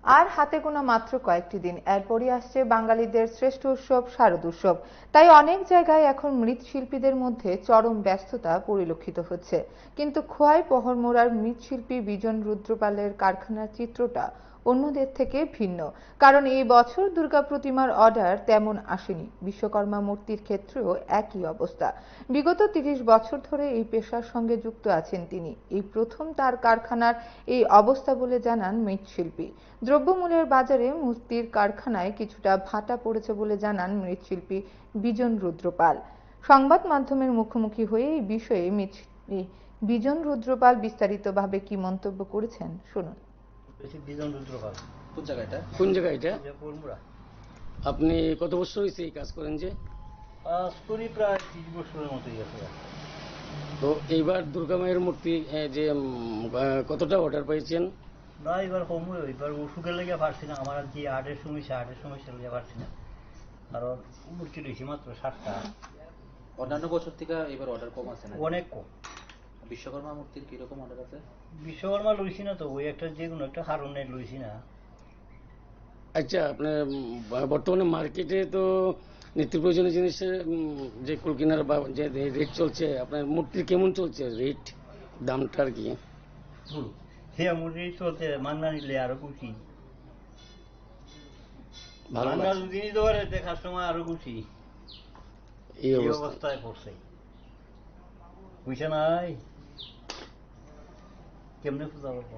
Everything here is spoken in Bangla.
আর হাতে গোনা মাত্র কয়েকটি দিন, এরপরই আসছে বাঙালিদের শ্রেষ্ঠ উৎসব শারদ উৎসব। তাই অনেক জায়গায় এখন মৃৎশিল্পীদের মধ্যে চরম ব্যস্ততা পরিলক্ষিত হচ্ছে। কিন্তু খোয়াই পহরমোড়ার মৃৎশিল্পী বিজন রুদ্রপালের কারখানার চিত্রটা অন্যদের থেকে ভিন্ন। কারণ এই বছর দুর্গা প্রতিমার অর্ডার তেমন আসেনি। বিশ্বকর্মা মূর্তির ক্ষেত্রেও একই অবস্থা। বিগত ৩০ বছর ধরে এই পেশার সঙ্গে যুক্ত আছেন তিনি। এই প্রথম তার কারখানার এই অবস্থা বলে জানান মৃৎশিল্পী। দ্রব্যমূল্যের বাজারে মূর্তির কারখানায় কিছুটা ভাটা পড়েছে বলে জানান মৃৎশিল্পী বিজন রুদ্রপাল। সংবাদ মাধ্যমের মুখোমুখি হয়ে এই বিষয়ে বিজন রুদ্রপাল বিস্তারিতভাবে কি মন্তব্য করেছেন শুনুন। বিজন রুদ্রপাল। কোন জায়গা এটা? পরমুড়া। আপনি কত বছর হয়েছে এই কাজ করেন? যে কাজ করি প্রায় 30 বছরের মতোই গেছে। তো এইবার দুর্গা মায়ের মূর্তি যে কতটা অর্ডার পেয়েছেন? না, এবার কম, এবার ওষুধের লেগে পারছি না। আমার যে আর্টের সমস্যা লেগে পারছি না। কারণ মূর্তি রয়েছে মাত্র 7টা। অন্যান্য বছর থেকে এবার অর্ডার কম আছে না? অনেক কম। বিশ্বকর্মা মূর্তির কিরকম অর্ডার আছে? বিশ্বকর্মা লইছি না তো, ওই একটা যে কোনো একটা কারণে লইছি না। আচ্ছা, আপনার বর্তমানে মার্কেটে তো নিত্য প্রয়োজনীয় জিনিসের যে কুলকিনার বা যে রেট চলছে, আপনার মূর্তির কেমন চলছে রেট, দামটা আর কি? সে মূর্তি চলছে, মাংনা নিলে আরো খুশি। ভালো মাংনা যদি নিতে পারে দেখার সময় আরো খুশি। এই অবস্থায় পড়ছে, বুঝছে নাই কেমনে পূজা করবো।